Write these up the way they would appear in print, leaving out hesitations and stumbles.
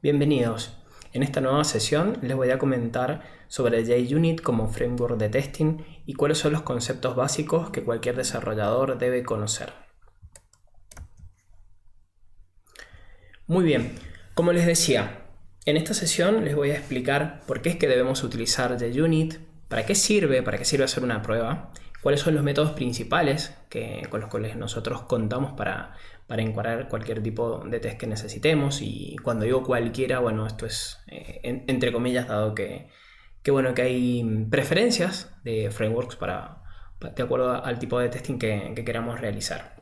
Bienvenidos. En esta nueva sesión les voy a comentar sobre JUnit como framework de testing y cuáles son los conceptos básicos que cualquier desarrollador debe conocer. Muy bien, como les decía, en esta sesión les voy a explicar por qué es que debemos utilizar JUnit, para qué sirve hacer una prueba, cuáles son los métodos principales con los cuales nosotros contamos para encuadrar cualquier tipo de test que necesitemos. Y cuando digo cualquiera, bueno, esto es entre comillas, dado que hay preferencias de frameworks de acuerdo al tipo de testing que queramos realizar.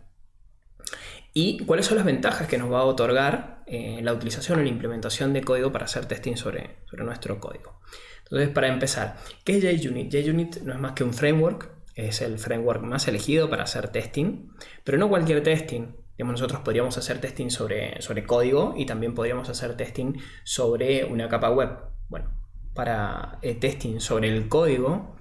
Y cuáles son las ventajas que nos va a otorgar la utilización o la implementación de código para hacer testing sobre nuestro código. Entonces, para empezar, ¿qué es JUnit? JUnit no es más que un framework, es el framework más elegido para hacer testing, pero no cualquier testing. Nosotros podríamos hacer testing sobre código y también podríamos hacer testing sobre una capa web. Bueno, para testing sobre el código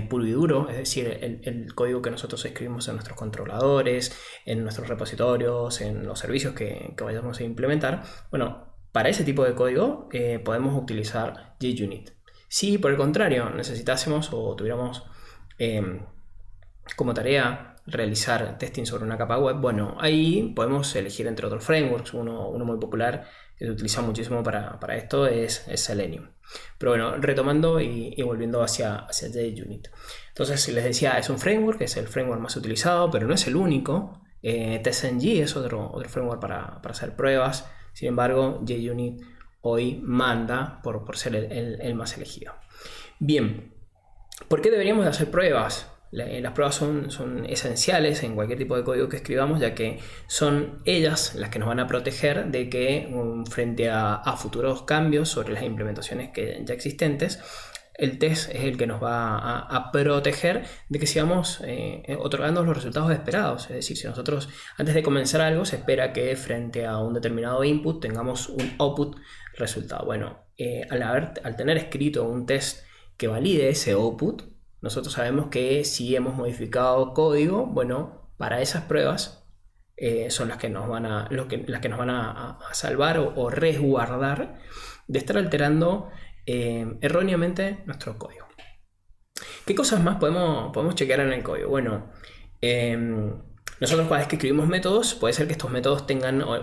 puro y duro, es decir, el código que nosotros escribimos en nuestros controladores, en nuestros repositorios, en los servicios que vayamos a implementar, bueno, para ese tipo de código podemos utilizar JUnit. Si por el contrario necesitásemos o tuviéramos como tarea realizar testing sobre una capa web, bueno, ahí podemos elegir entre otros frameworks. Uno muy popular que se utiliza muchísimo para esto es Selenium. Pero bueno, retomando y volviendo hacia JUnit. Entonces, les decía, es un framework, es el framework más utilizado, pero no es el único. TestNG es otro framework para hacer pruebas. Sin embargo, JUnit hoy manda por ser el más elegido. Bien, ¿por qué deberíamos de hacer pruebas? Las pruebas son esenciales en cualquier tipo de código que escribamos, ya que son ellas las que nos van a proteger de que frente a futuros cambios sobre las implementaciones ya existentes, el test es el que nos va a proteger de que sigamos otorgando los resultados esperados. Es decir, si nosotros antes de comenzar algo se espera que frente a un determinado input tengamos un output resultado. Bueno, al tener escrito un test que valide ese output, nosotros sabemos que si hemos modificado código, bueno, para esas pruebas son las que nos van a salvar o resguardar de estar alterando erróneamente nuestro código. ¿Qué cosas más podemos chequear en el código? Bueno, nosotros cada vez que escribimos métodos, puede ser que estos métodos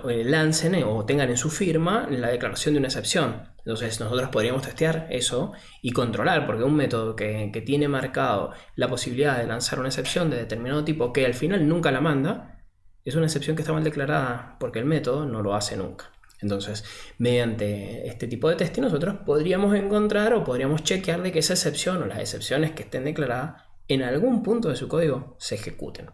lancen o tengan en su firma la declaración de una excepción. Entonces nosotros podríamos testear eso y controlar, porque un método que tiene marcado la posibilidad de lanzar una excepción de determinado tipo que al final nunca la manda, es una excepción que está mal declarada porque el método no lo hace nunca. Entonces, mediante este tipo de testing nosotros podríamos encontrar o podríamos chequear de que esa excepción o las excepciones que estén declaradas en algún punto de su código se ejecuten.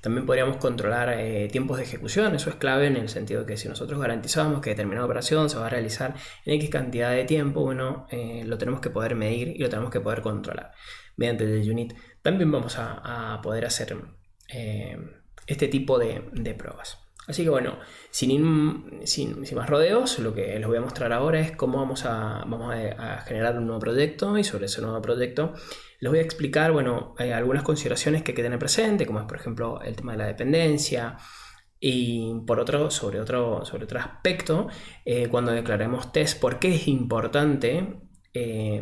También podríamos controlar tiempos de ejecución. Eso es clave en el sentido que si nosotros garantizamos que determinada operación se va a realizar en X cantidad de tiempo, bueno, lo tenemos que poder medir y lo tenemos que poder controlar. Mediante JUnit también vamos a poder hacer este tipo de pruebas. Así que bueno, sin más rodeos, lo que les voy a mostrar ahora es cómo vamos a generar un nuevo proyecto, y sobre ese nuevo proyecto les voy a explicar, bueno, algunas consideraciones que hay que tener presente, como es por ejemplo el tema de la dependencia, y sobre otro aspecto, cuando declaremos test, por qué es importante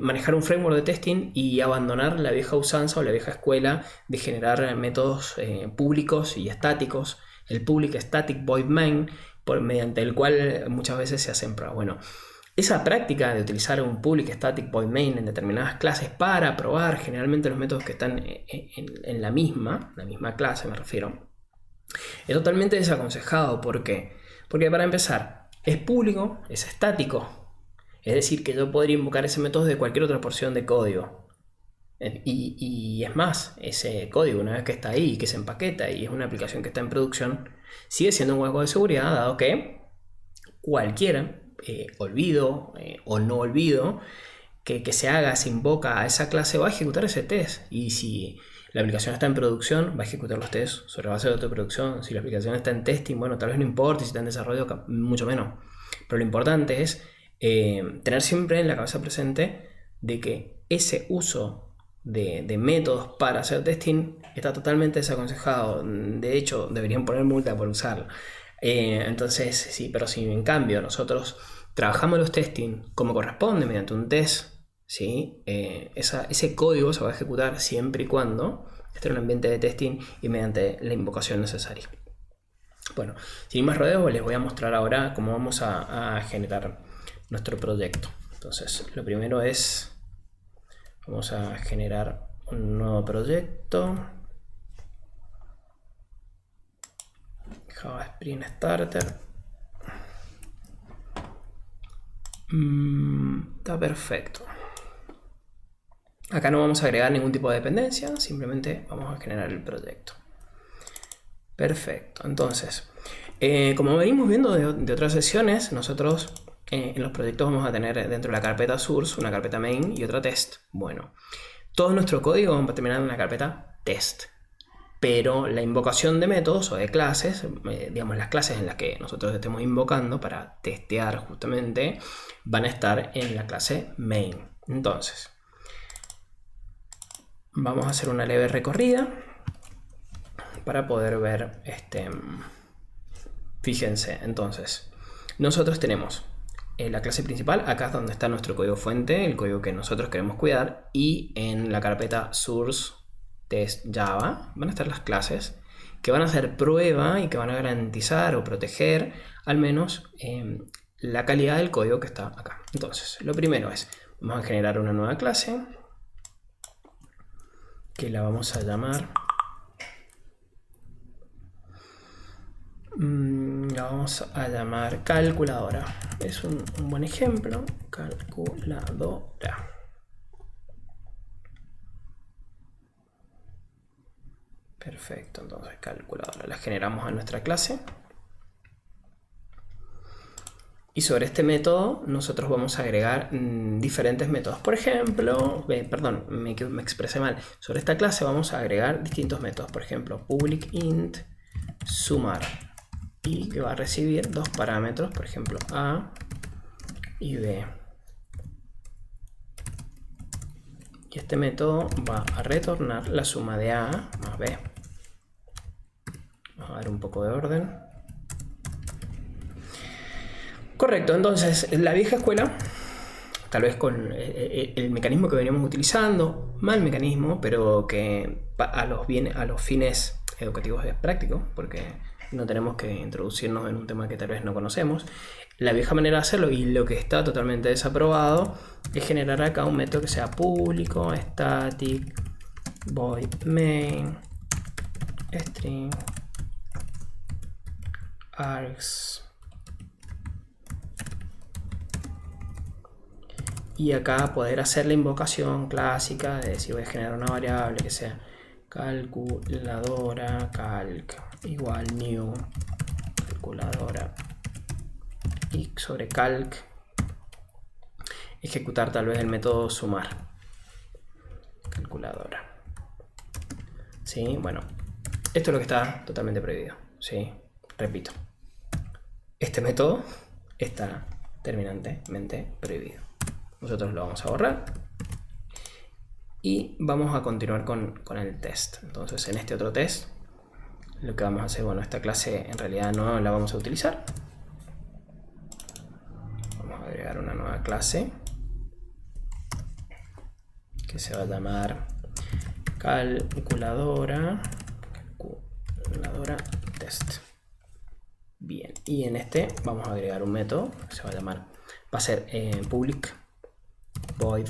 manejar un framework de testing y abandonar la vieja usanza o la vieja escuela de generar métodos públicos y estáticos, el public static void main, mediante el cual muchas veces se hacen pruebas. Bueno, esa práctica de utilizar un public static void main en determinadas clases para probar generalmente los métodos que están en la misma clase, me refiero, es totalmente desaconsejado. ¿Por qué? Porque para empezar, es público, es estático. Es decir, que yo podría invocar ese método de cualquier otra porción de código. Y es más, ese código, una vez que está ahí, que se empaqueta y es una aplicación que está en producción, sigue siendo un hueco de seguridad, dado que cualquier olvido o no olvido que se invoca a esa clase va a ejecutar ese test. Y si la aplicación está en producción, va a ejecutar los tests sobre base de autoproducción. Si la aplicación está en testing, bueno, tal vez no importe. Si está en desarrollo, mucho menos. Pero lo importante es tener siempre en la cabeza presente de que ese uso de métodos para hacer testing está totalmente desaconsejado. De hecho, deberían poner multa por usarlo. Entonces, sí, pero si en cambio nosotros trabajamos los testing como corresponde mediante un test, ¿sí? Ese código se va a ejecutar siempre y cuando esté en un ambiente de testing y mediante la invocación necesaria. Bueno, sin más rodeos, les voy a mostrar ahora cómo vamos a generar nuestro proyecto. Entonces, lo primero es, vamos a generar un nuevo proyecto. Java Spring Starter. Está perfecto. Acá no vamos a agregar ningún tipo de dependencia, simplemente vamos a generar el proyecto. Perfecto, entonces, como venimos viendo de otras sesiones, nosotros en los proyectos vamos a tener dentro de la carpeta source una carpeta main y otra test. Bueno, todo nuestro código va a terminar en la carpeta test, pero la invocación de métodos o de clases, digamos las clases en las que nosotros estemos invocando para testear justamente, van a estar en la clase main. Entonces, vamos a hacer una leve recorrida para poder ver fíjense, entonces nosotros tenemos la clase principal, acá es donde está nuestro código fuente, el código que nosotros queremos cuidar, y en la carpeta source test Java van a estar las clases que van a hacer prueba y que van a garantizar o proteger al menos la calidad del código que está acá. Entonces, lo primero es, vamos a generar una nueva clase que la vamos a llamar, calculadora. Es un buen ejemplo, calculadora. Perfecto, entonces calculadora la generamos a nuestra clase. Y sobre este método nosotros vamos a agregar diferentes métodos. Por ejemplo, perdón, me expresé mal. Sobre esta clase vamos a agregar distintos métodos. Por ejemplo, public int sumar, y que va a recibir dos parámetros, por ejemplo a y b. Y este método va a retornar la suma de a más b. Vamos a dar un poco de orden. Correcto, entonces la vieja escuela, tal vez con el mecanismo que veníamos utilizando, mal mecanismo, pero que a los fines educativos es práctico, porque no tenemos que introducirnos en un tema que tal vez no conocemos. La vieja manera de hacerlo, y lo que está totalmente desaprobado, es generar acá un método que sea público, static, void main, string, args. Y acá poder hacer la invocación clásica de decir voy a generar una variable que sea calculadora calc igual new calculadora, y sobre calc ejecutar tal vez el método sumar calculadora. ¿Sí? Bueno, esto es lo que está totalmente prohibido. ¿Sí? Repito, este método está terminantemente prohibido. Nosotros lo vamos a borrar y vamos a continuar con el test. Entonces, en este otro test, lo que vamos a hacer, bueno, esta clase en realidad no la vamos a utilizar. Vamos a agregar una nueva clase que se va a llamar calculadora test. Bien, y en este vamos a agregar un método que se va a llamar, va a ser public void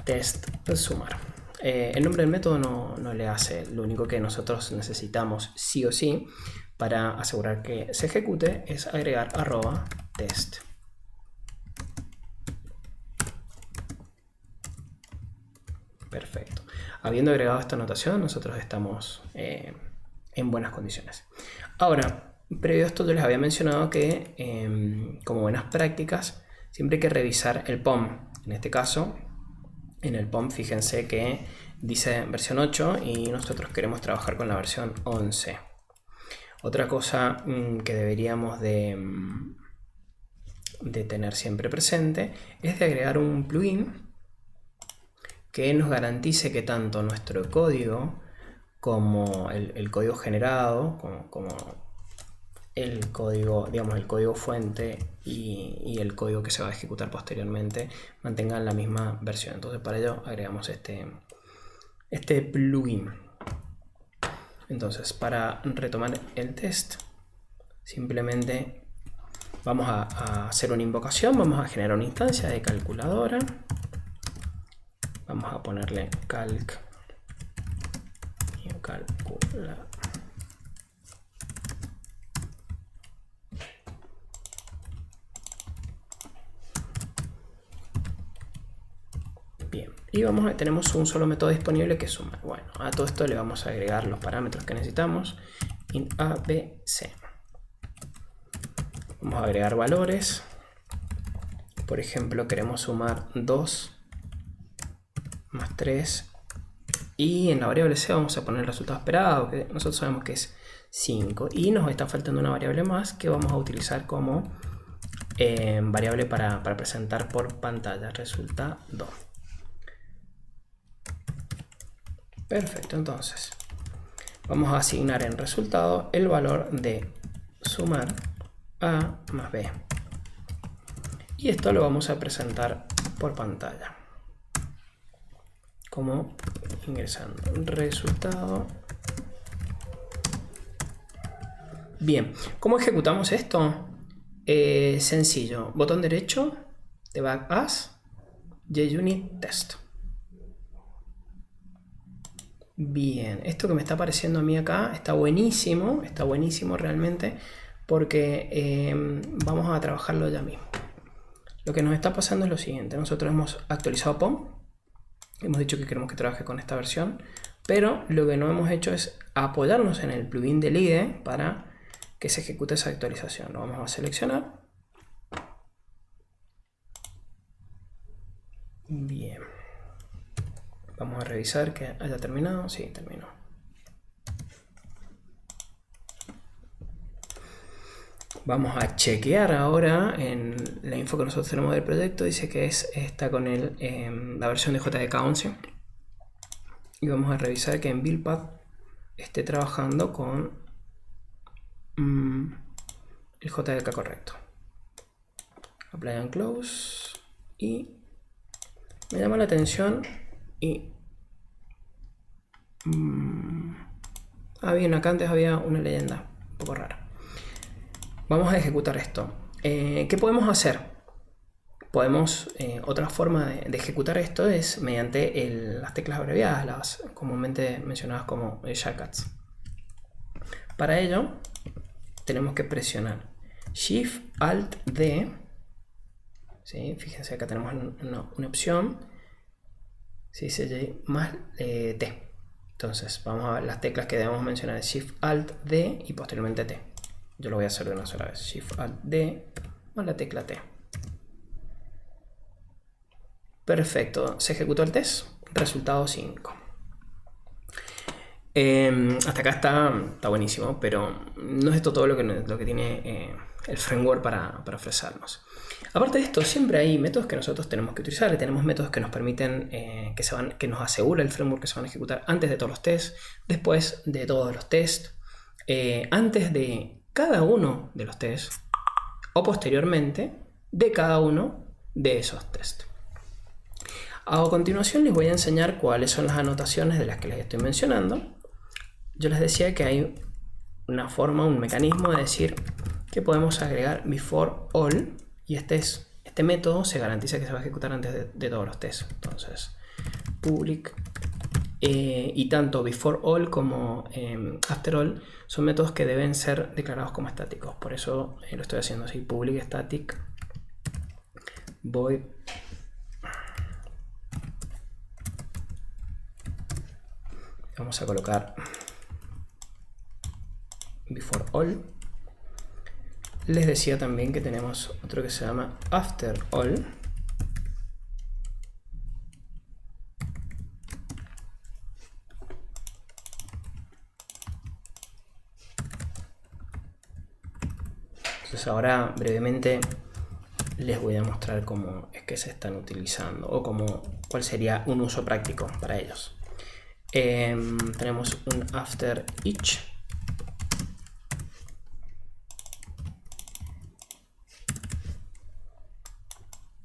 test sumar. El nombre del método no le hace, lo único que nosotros necesitamos sí o sí para asegurar que se ejecute es agregar @test. Perfecto. Habiendo agregado esta anotación, nosotros estamos en buenas condiciones. Ahora, previo a esto yo les había mencionado que como buenas prácticas siempre hay que revisar el POM. En este caso, en el POM fíjense que dice versión 8 y nosotros queremos trabajar con la versión 11. Otra cosa que deberíamos de tener siempre presente es de agregar un plugin que nos garantice que tanto nuestro código como el código generado, como el código, digamos, el código fuente y el código que se va a ejecutar posteriormente mantengan la misma versión. Entonces para ello agregamos este plugin. Entonces para retomar el test, simplemente vamos a hacer una invocación, vamos a generar una instancia de calculadora, vamos a ponerle calc y calcula. Bien, y tenemos un solo método disponible que es sumar. Bueno, a todo esto le vamos a agregar los parámetros que necesitamos. Int a, b, c. Vamos a agregar valores. Por ejemplo, queremos sumar 2 más 3. Y en la variable c vamos a poner el resultado esperado, que nosotros sabemos que es 5. Y nos está faltando una variable más que vamos a utilizar como variable para presentar por pantalla. Resultado. Perfecto, entonces vamos a asignar en resultado el valor de sumar a más b. Y esto lo vamos a presentar por pantalla, como ingresando resultado. Bien, ¿cómo ejecutamos esto? Sencillo, botón derecho, debug as, JUnit test. Bien, esto que me está apareciendo a mí acá está buenísimo realmente, porque vamos a trabajarlo ya mismo. Lo que nos está pasando es lo siguiente: nosotros hemos actualizado POM, hemos dicho que queremos que trabaje con esta versión, pero lo que no hemos hecho es apoyarnos en el plugin del IDE para que se ejecute esa actualización. Lo vamos a seleccionar. Bien. Vamos a revisar que haya terminado. Sí, terminó. Vamos a chequear ahora en la info que nosotros tenemos del proyecto. Dice que está con la versión de JDK 11. Y vamos a revisar que en BuildPath esté trabajando con el JDK correcto. Apply and close. Y me llama la atención. Y bien, acá antes había una leyenda un poco rara. Vamos a ejecutar esto. ¿Qué podemos hacer? Otra forma de ejecutar esto es mediante las teclas abreviadas, las comúnmente mencionadas como shortcuts. Para ello tenemos que presionar Shift Alt D. ¿Sí? Fíjense, acá tenemos una opción. Se dice más T. Entonces vamos a ver las teclas que debemos mencionar: Shift Alt D y posteriormente T. Yo lo voy a hacer de una sola vez. Shift Alt D más la tecla T. Perfecto, se ejecutó el test. Resultado 5. Hasta acá está buenísimo, pero no es esto todo lo que tiene el framework para ofrecernos. Aparte de esto, siempre hay métodos que nosotros tenemos que utilizar. Tenemos métodos que nos permiten, que nos asegura el framework que se van a ejecutar antes de todos los tests, después de todos los tests, antes de cada uno de los tests o posteriormente de cada uno de esos tests. A continuación les voy a enseñar cuáles son las anotaciones de las que les estoy mencionando. Yo les decía que hay una forma, un mecanismo de decir que podemos agregar before all, y este método se garantiza que se va a ejecutar antes de todos los tests. Entonces, public y tanto before all como after all son métodos que deben ser declarados como estáticos. Por eso lo estoy haciendo así: public static void vamos a colocar before all. Les decía también que tenemos otro que se llama after all. Entonces ahora brevemente les voy a mostrar cómo es que se están utilizando o cuál sería un uso práctico para ellos. Tenemos un after each.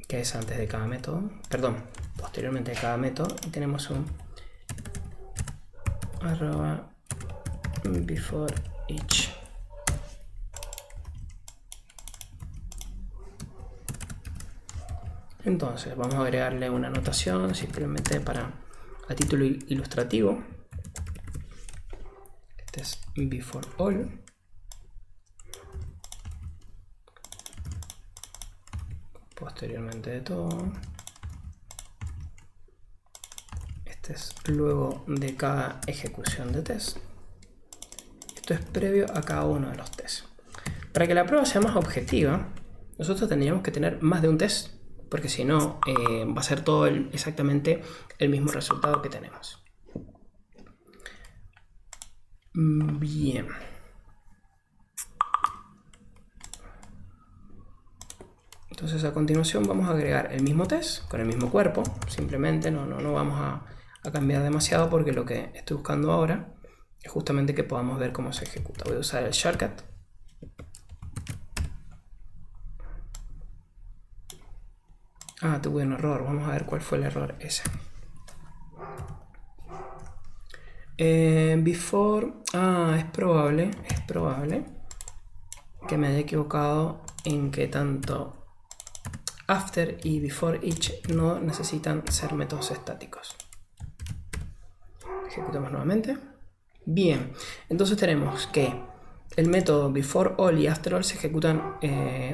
Que es antes de cada método, perdón, posteriormente de cada método, y tenemos un arroba before each. Entonces vamos a agregarle una anotación simplemente a título ilustrativo. Este es before all. Posteriormente de todo. Este es luego de cada ejecución de test. Esto es previo a cada uno de los tests. Para que la prueba sea más objetiva, nosotros tendríamos que tener más de un test, porque si no va a ser todo exactamente el mismo resultado que tenemos. Bien. Entonces a continuación vamos a agregar el mismo test con el mismo cuerpo. Simplemente no vamos a cambiar demasiado, porque lo que estoy buscando ahora es justamente que podamos ver cómo se ejecuta. Voy a usar el shortcut. Tuve un error. Vamos a ver cuál fue el error ese. Before. Es probable que me haya equivocado en que tanto after y before each no necesitan ser métodos estáticos. Ejecutamos nuevamente. Bien, entonces tenemos que el método before all y after all se ejecutan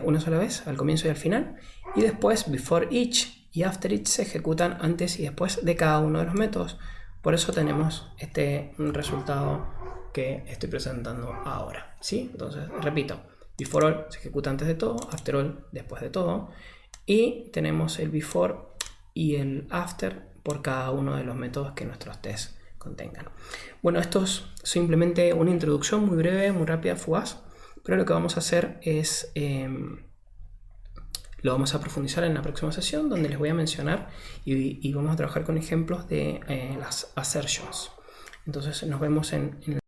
una sola vez, al comienzo y al final, y después before each y after each se ejecutan antes y después de cada uno de los métodos. Por eso tenemos este resultado que estoy presentando ahora, ¿sí? Entonces, repito, before all se ejecuta antes de todo, after all después de todo, y tenemos el before y el after por cada uno de los métodos que nuestros tests contengan. Bueno, esto es simplemente una introducción muy breve, muy rápida, fugaz, pero lo que vamos a hacer es lo vamos a profundizar en la próxima sesión, donde les voy a mencionar y vamos a trabajar con ejemplos de las assertions. Entonces nos vemos en